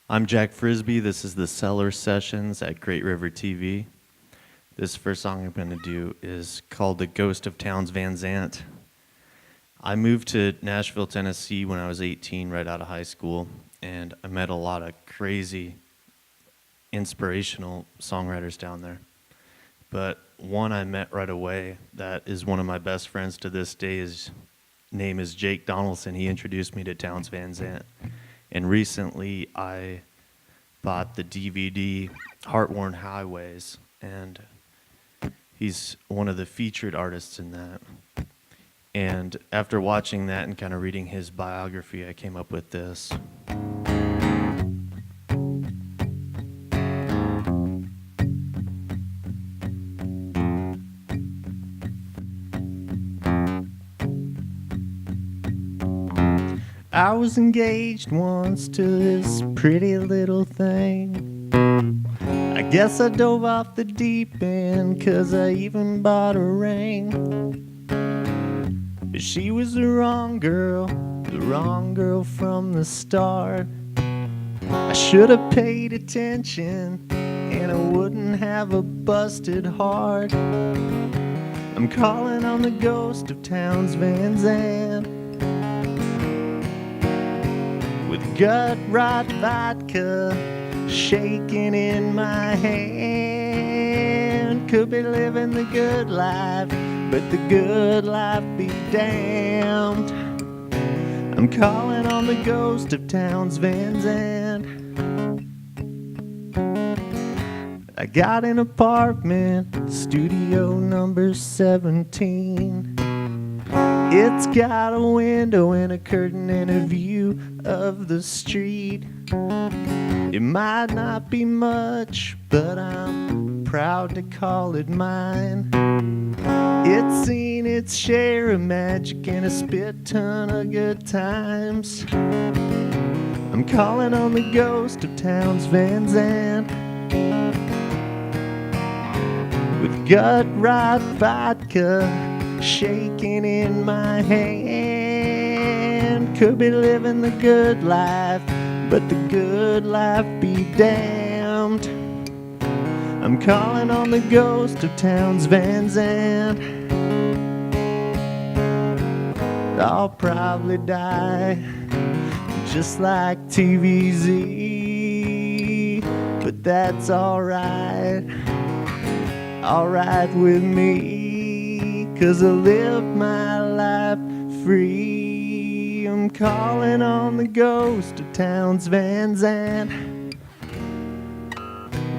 I'm Jack Frisby. This is the Cellar Sessions at Great River TV. This first song I'm going to do is called The Ghost of Towhes Van Zandt. I moved to Nashville, Tennessee when I was 18, right out of high school, and I met a lot of crazy, inspirational songwriters down there. But one I met right away that is one of my best friends to this day, his name is Jake Donaldson. He introduced me to Towhes Van Zandt. And recently I bought the DVD Heartworn Highways, and he's one of the featured artists in that. And after watching that and kind of reading his biography, I came up with this. I was engaged once to this pretty little thing. I guess I dove off the deep end, 'cause I even bought a ring. But she was the wrong girl from the start. I should have paid attention, and I wouldn't have a busted heart. I'm calling on the ghost of Towhes Van Zandt, with gut rot vodka shaking in my hand. Could be living the good life, but the good life be damned. I'm calling on the ghost of Towhes Van Zandt. I got an apartment, studio number 17. It's got a window and a curtain and a view of the street. It might not be much, but I'm proud to call it mine. It's seen its share of magic and a spit ton of good times. I'm calling on the ghost of Towhes Van Zandt, with gut rot vodka shaking in my hand. Could be living the good life, but the good life be damned. I'm calling on the ghost of Towhes Van Zandt. I'll probably die just like TVZ, but that's alright with me, 'cause I live my life free. I'm calling on the ghost of Towhes Van Zandt,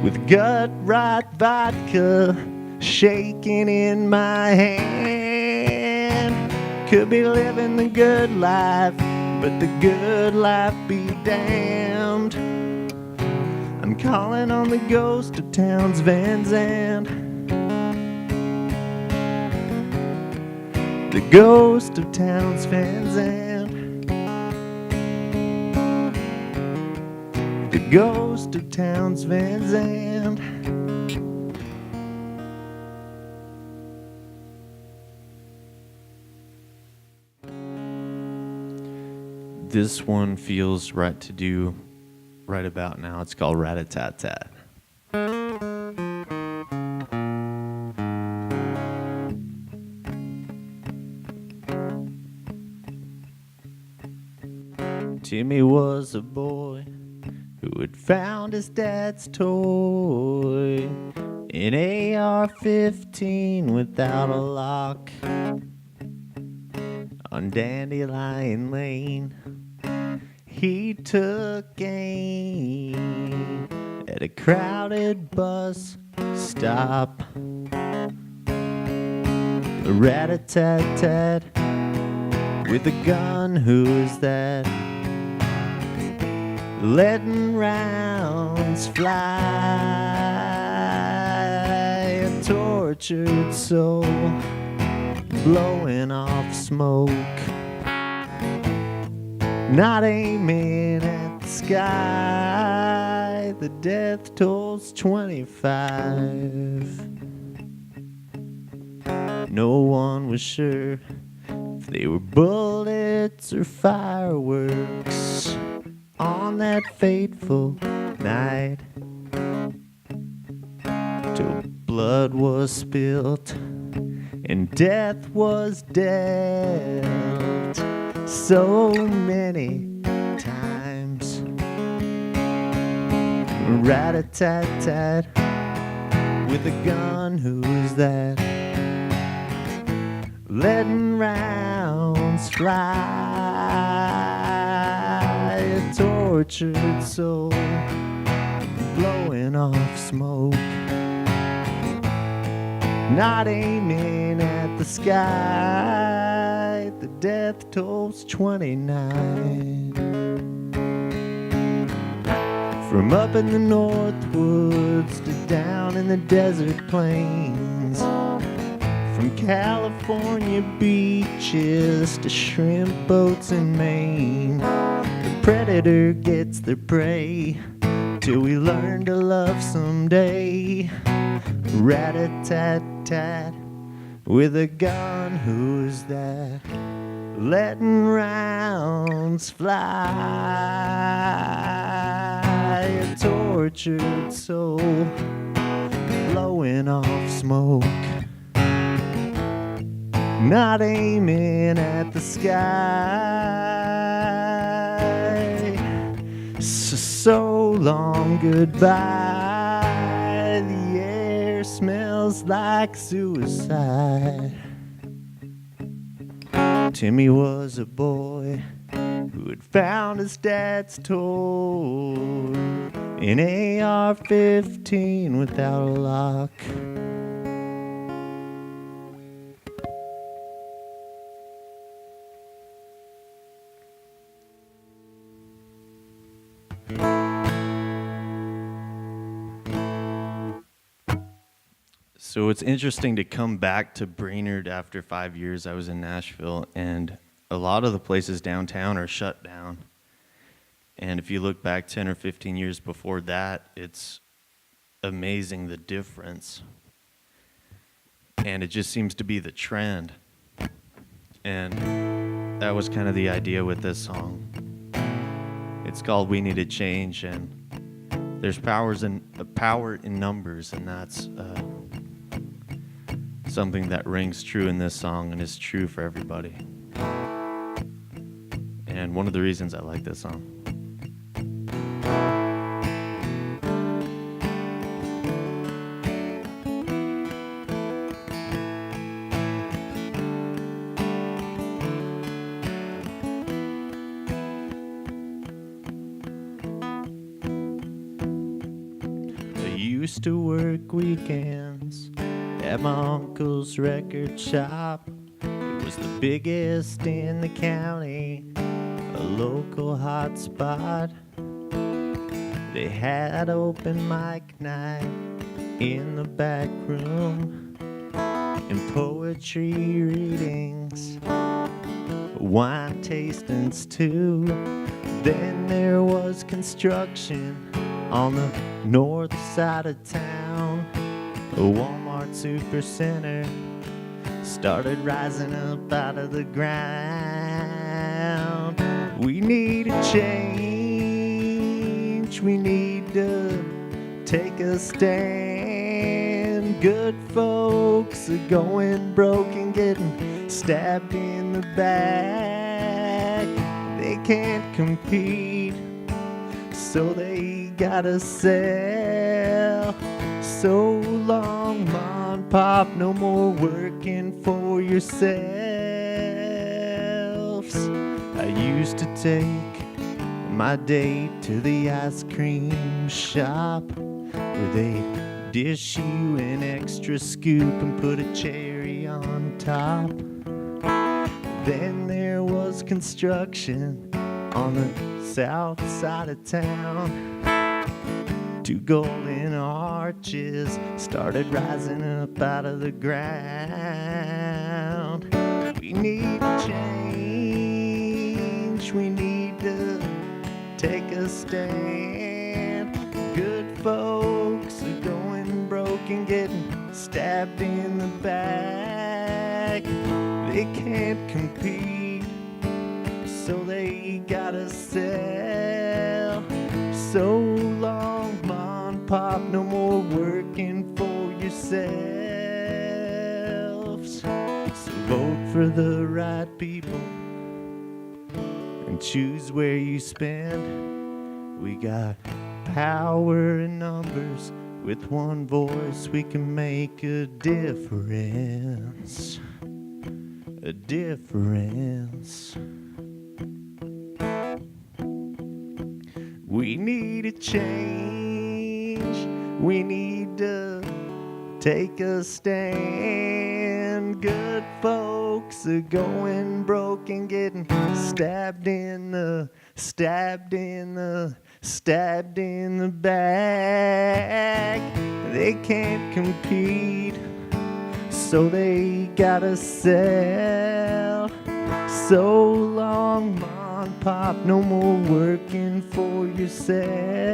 with gut rot vodka shaking in my hand. Could be living the good life, but the good life be damned. I'm calling on the ghost of Towhes Van Zandt, the ghost of Towhes Van Zandt, the ghost of Towhes Van Zandt. This one feels right to do right about now. It's called Rat-a-tat-tat. Timmy was a boy who had found his dad's toy, an AR-15 without a lock, on Dandelion Lane. He took aim at a crowded bus stop. A rat-a-tat-tat with a gun, who is that? Letting rounds fly, a tortured soul blowing off smoke, not aiming at the sky. The death toll's 25. No one was sure if they were bullets or fireworks. on that fateful night, till blood was spilt and death was dealt so many times. Rat-a-tat-tat, with a gun, who's that? Letting rounds fly, a tortured soul blowing off smoke, not aiming at the sky. The death toll's 29. From up in the north woods to down in the desert plains, from California beaches to shrimp boats in Maine, the predator gets their prey till we learn to love someday. Rat-a-tat-tat, with a gun, who's that? Letting rounds fly, a tortured soul blowing off smoke, not aiming at the sky. So long, goodbye. The air smells like suicide. Timmy was a boy who had found his dad's toy, an AR-15 without a lock. So it's interesting to come back to Brainerd after 5 years. I was in Nashville, and a lot of the places downtown are shut down. And if you look back 10 or 15 years before that, it's amazing the difference. And it just seems to be the trend. And that was kind of the idea with this song. It's called We Need a Change, and there's power in numbers, and that's something that rings true in this song and is true for everybody. And one of the reasons I like this song. I used to work weekends at my uncle's record shop. It was the biggest in the county, a local hot spot. They had open mic night in the back room, and poetry readings, wine tastings too. Then there was construction on the north side of town. A Walmart Supercenter started rising up out of the ground. We need a change. We need to take a stand. Good folks are going broke and getting stabbed in the back. They can't compete, so they gotta sell. So long, Mon Pop, no more working for yourselves. I used to take my date to the ice cream shop, where they'd dish you an extra scoop and put a cherry on top. Then there was construction on the south side of town. Two golden arches started rising up out of the ground. We need change. We need to take a stand. Good folks are going broke and getting stabbed in the back. They can't compete, so they gotta sell. So long, Mon Pop, no more working for yourselves. So vote for the right people and choose where you spend. We got power in numbers. With one voice we can make a difference. A difference. We need a change. We need to take a stand. Good folks are going broke and getting stabbed in the back. They can't compete, so they gotta sell. So long, Mon Pop, no more working for yourselves.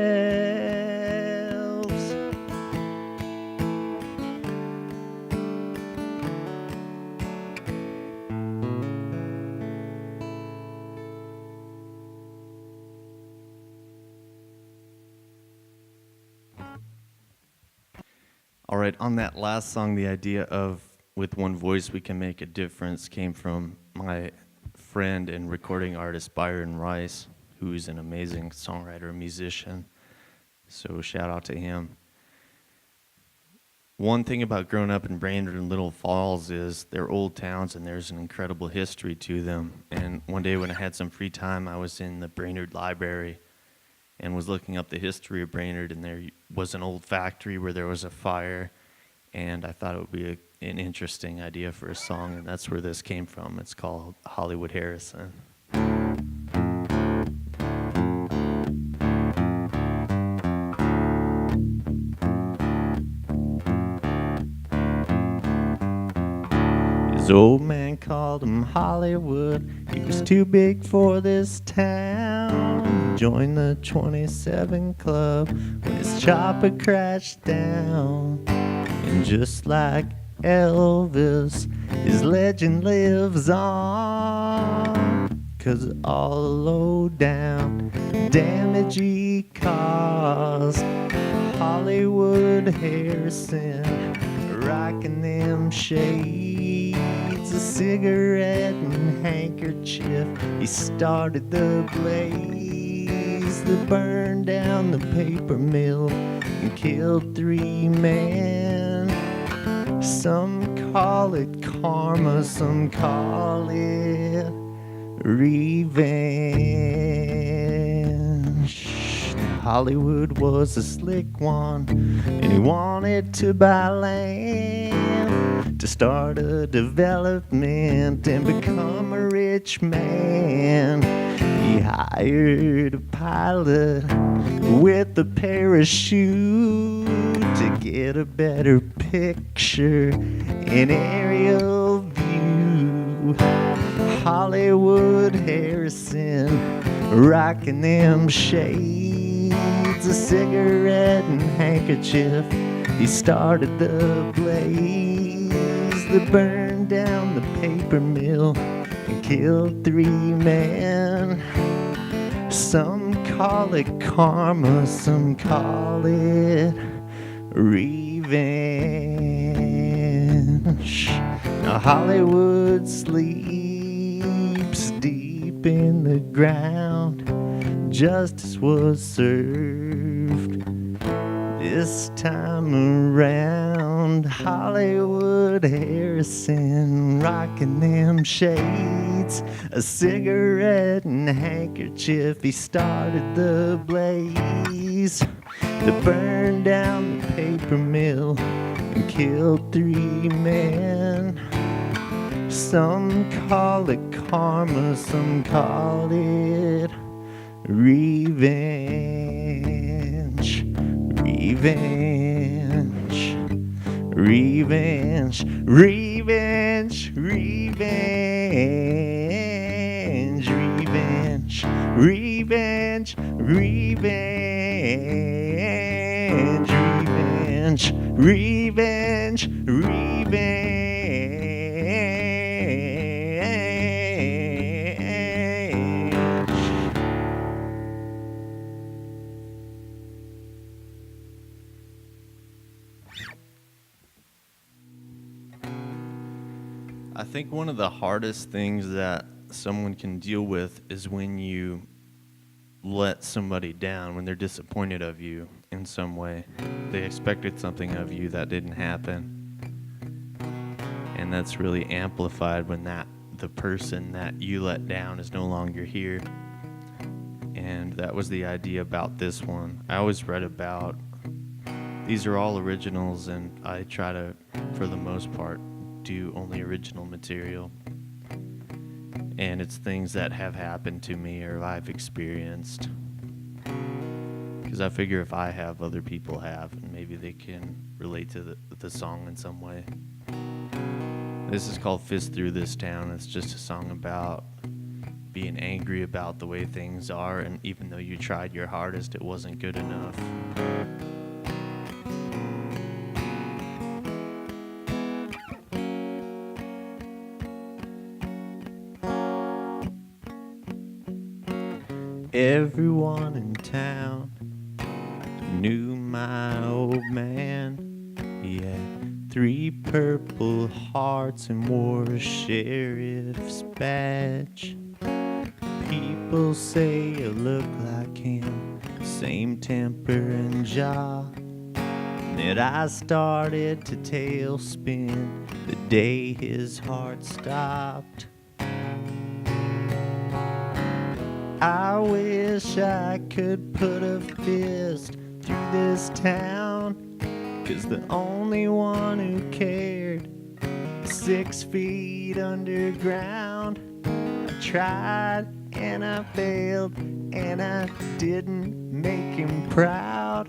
All right, on that last song, the idea of with one voice we can make a difference came from my friend and recording artist Byron Rice, who's an amazing songwriter and musician. So shout out to him. One thing about growing up in Brainerd and Little Falls is they're old towns and there's an incredible history to them. And one day when I had some free time, I was in the Brainerd Library and was looking up the history of Brainerd, and there was an old factory where there was a fire, and I thought it would be an interesting idea for a song, and that's where this came from. It's called Hollywood Harrison. His old man called him Hollywood. He was too big for this town. He joined the 27 Club when his chopper crashed down. And just like Elvis, his legend lives on. 'Cause all the low down damage he caused. Hollywood Harrison, rocking them shades, a cigarette and handkerchief. He started the blaze that burned down the paper mill and killed 3 men. Some call it karma, some call it revenge. Hollywood was a slick one, and he wanted to buy land to start a development and become a rich man. He hired a pilot with a parachute to get a better picture, an aerial view. Hollywood Harrison, rocking them shades, a cigarette and handkerchief. He started the blaze that burned down the paper mill and killed 3 men. Some call it karma, some call it revenge. Now Hollywood sleeps deep in the ground. Justice was served this time around. Hollywood Harrison, rocking them shades, a cigarette and a handkerchief. He started the blaze that burned down the paper mill and killed 3 men. Some call it karma, some call it revenge. Revenge, revenge, revenge, revenge, revenge, revenge, revenge, revenge, revenge, revenge. I think one of the hardest things that someone can deal with is when you let somebody down, when they're disappointed of you in some way. They expected something of you that didn't happen. And that's really amplified when the person that you let down is no longer here. And that was the idea about this one. I always read about, these are all originals, and I try to, for the most part, do only original material. And it's things that have happened to me or I've experienced. Because I figure if I have, other people have, and maybe they can relate to the song in some way. This is called Fist Through This Town. It's just a song about being angry about the way things are, and even though you tried your hardest, it wasn't good enough. Everyone in town knew my old man. He had 3 purple hearts and wore a sheriff's badge. People say you look like him, same temper and jaw. That I started to tailspin the day his heart stopped. I wish I could put a fist through this town, 'cause the only one who cared is 6 feet underground. I tried and I failed and I didn't make him proud.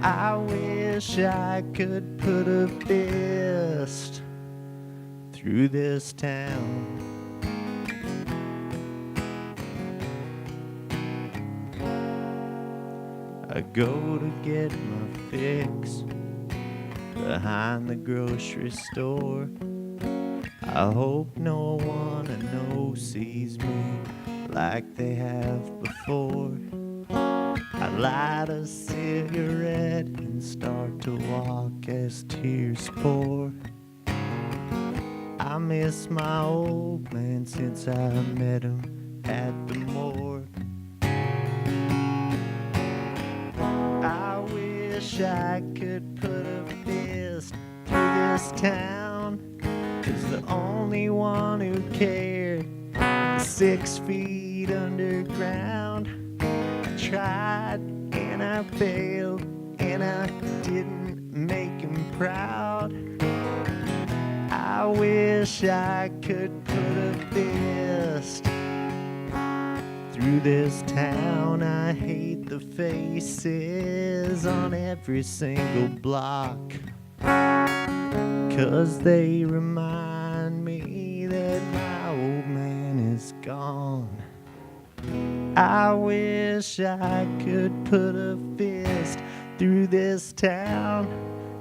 I wish I could put a fist through this town. I go to get my fix behind the grocery store. I hope no one I know sees me like they have before. I light a cigarette and start to walk as tears pour. I miss my old man since I met him at the morgue. I wish I could put a fist through this town, 'cause the only one who cared is 6 feet underground. I tried and I failed and I didn't make him proud. I wish I could put a fist through this town. I hate the faces on every single block, 'cause they remind me that my old man is gone. I wish I could put a fist through this town,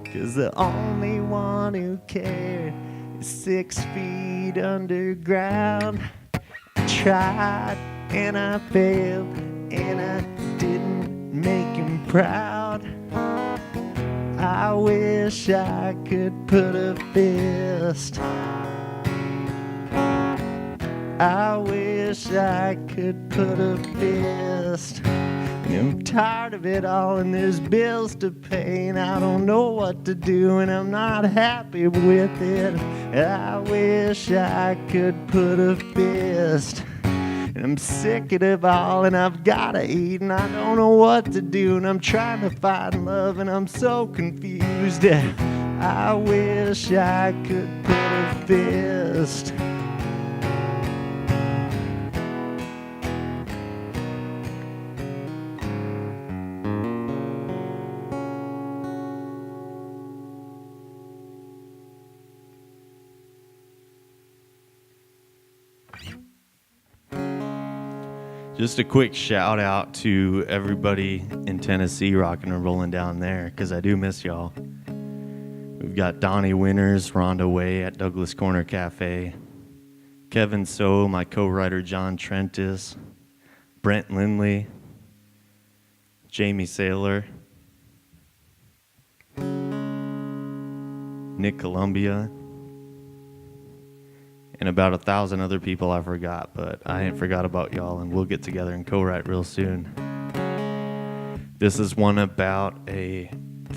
'cause the only one who cared is 6 feet underground. I tried and I failed and I didn't make him proud. I wish I could put a fist. I wish I could put a fist. I'm tired of it all and there's bills to pay and I don't know what to do and I'm not happy with it. I wish I could put a fist. And I'm sick of it all and I've gotta eat and I don't know what to do and I'm trying to find love and I'm so confused. I wish I could put a fist. Just a quick shout out to everybody in Tennessee rocking and rolling down there, because I do miss y'all. We've got Donnie Winters, Rhonda Way at Douglas Corner Cafe, Kevin So, my co-writer John Trentis, Brent Lindley, Jamie Saylor, Nick Columbia, and about 1,000 other people I forgot, but I ain't forgot about y'all, and we'll get together and co-write real soon. This is one about a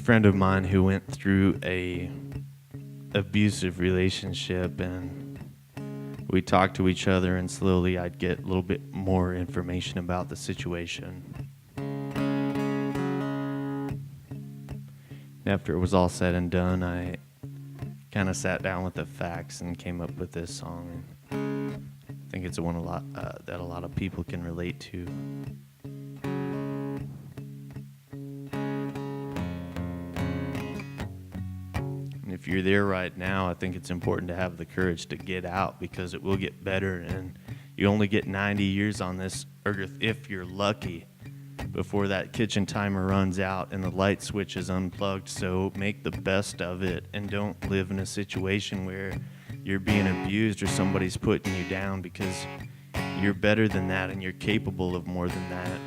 friend of mine who went through a abusive relationship, and we talked to each other, and slowly I'd get a little bit more information about the situation. After it was all said and done, I kind of sat down with the facts and came up with this song. And I think it's one that a lot of people can relate to. And if you're there right now, I think it's important to have the courage to get out, because it will get better, and you only get 90 years on this earth if you're lucky, before that kitchen timer runs out and the light switch is unplugged. So make the best of it, and don't live in a situation where you're being abused or somebody's putting you down, because you're better than that and you're capable of more than that.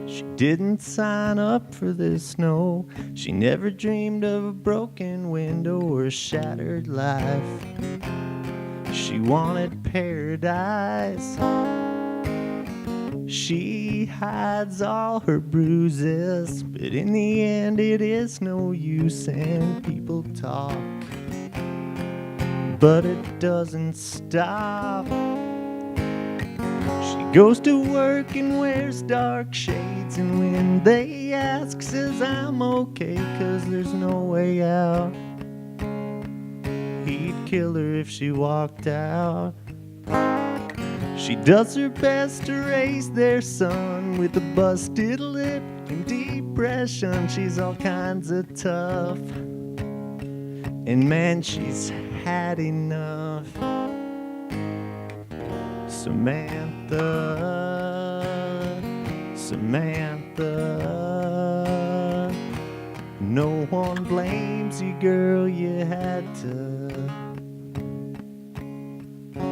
She didn't sign up for this, no. She never dreamed of a broken window or a shattered life. She wanted paradise. She hides all her bruises, but in the end it is no use, and people talk, but it doesn't stop. She goes to work and wears dark shades, and when they ask, says I'm okay, 'cause there's no way out. He'd kill her if she walked out. She does her best to raise their son with a busted lip and depression. She's all kinds of tough, and man, she's had enough. Samantha, Samantha, no one blames you, girl, you had to.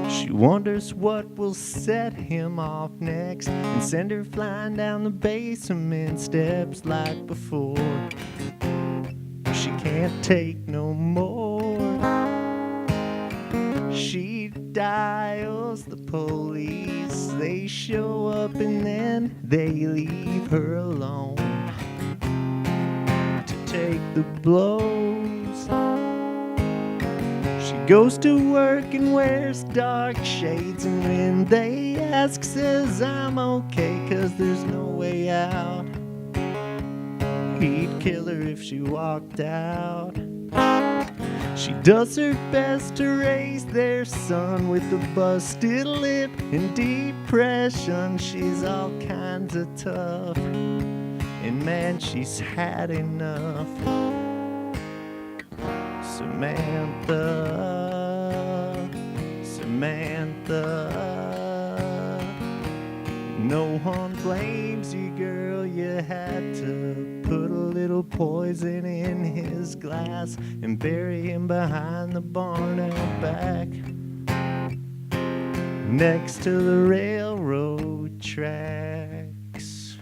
She wonders what will set him off next and send her flying down the basement steps like before. She can't take no more. She dials the police. They show up and then they leave her alone to take the blows. Goes to work and wears dark shades, and when they ask, says I'm okay, 'cause there's no way out. He'd kill her if she walked out. She does her best to raise their son with a busted lip and depression. She's all kinds of tough, and man, she's had enough. Samantha, Samantha, no one blames you, girl, you had to put a little poison in his glass and bury him behind the barn out back, next to the railroad tracks.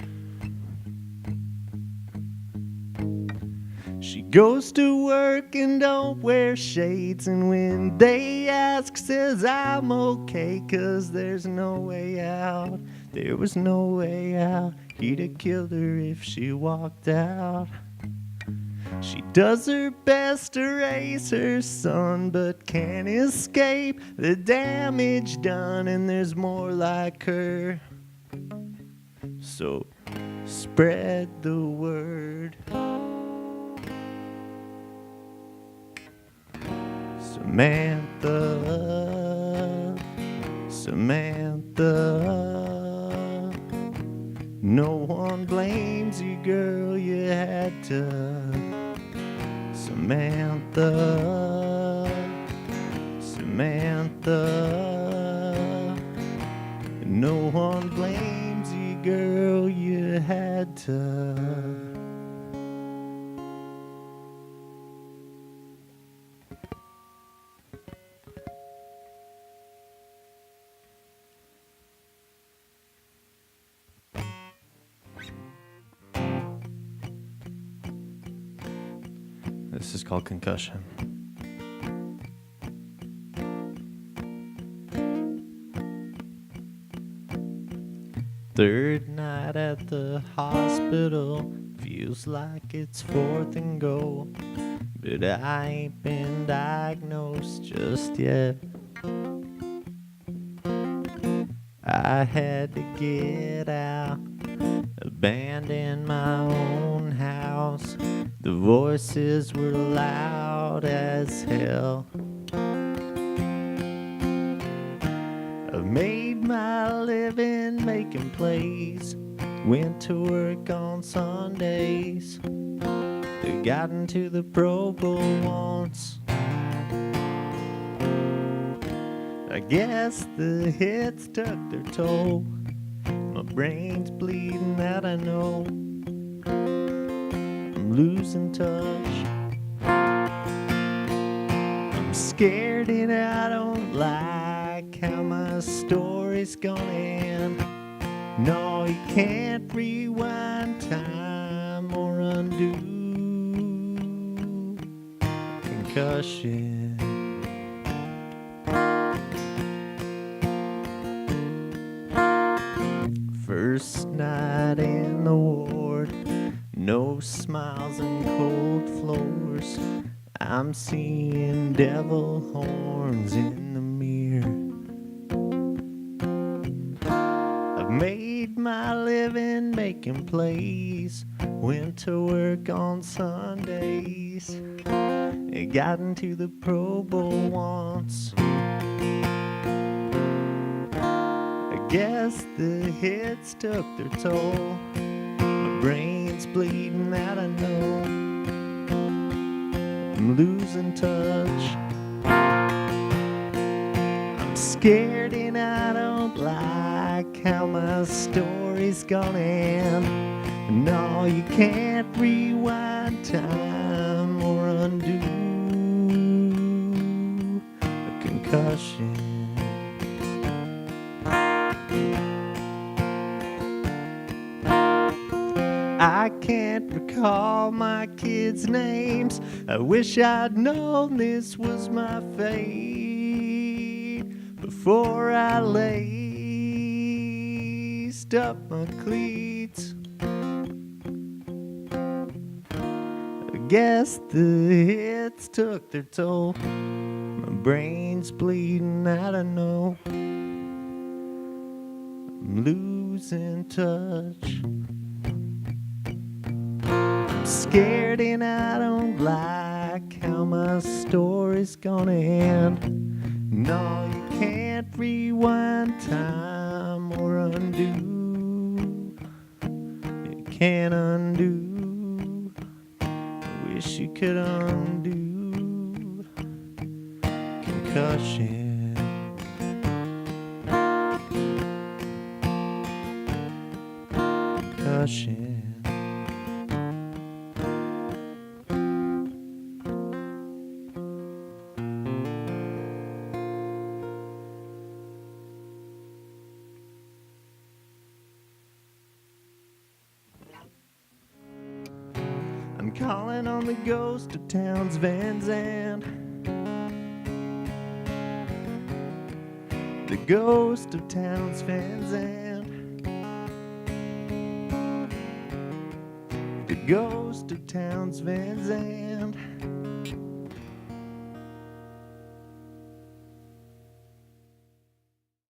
She goes to work and don't wear shades, and when they ask, says I'm okay, 'cause there's no way out. There was no way out. He'd have killed her if she walked out. She does her best to raise her son, but can't escape the damage done, and there's more like her. So spread the word. Samantha, Samantha, no one blames you, girl, you had to. Samantha, Samantha, no one blames you, girl, you had to. This is called Concussion. Third night at the hospital, feels like it's fourth and goal, but I ain't been diagnosed just yet. I had to get out, abandon my own house. The voices were loud as hell. I've made my living making plays, went to work on Sundays, got into the Pro Bowl once. I guess the hits took their toll. My brain's bleeding out, I know. I'm losing touch. I'm scared and I don't like how my story's gonna end. No, you can't rewind time or undo. Concussion. First night in the ward, no smiles and cold floors. I'm seeing devil horns in the mirror. I've made my living making plays, went to work on Sundays, got into the Pro Bowl once. I guess the hits took their toll. My brain's bleeding out, I know. I'm losing touch. I'm scared and I don't like how my story's gonna end. No, you can't rewind time or undo a concussion. I can't recall my kids' names. I wish I'd known this was my fate before I laced up my cleats. I guess the hits took their toll. My brain's bleeding out, I know. I'm losing touch. Scared and I don't like how my story's gonna end. No, you can't rewind time or undo. You can't undo. I wish you could undo concussion. Concussion. I'm calling on the ghost of Towhes, Van Zande. The ghost of Towhes, Van Zande. The ghost of Towhes, Van Zande.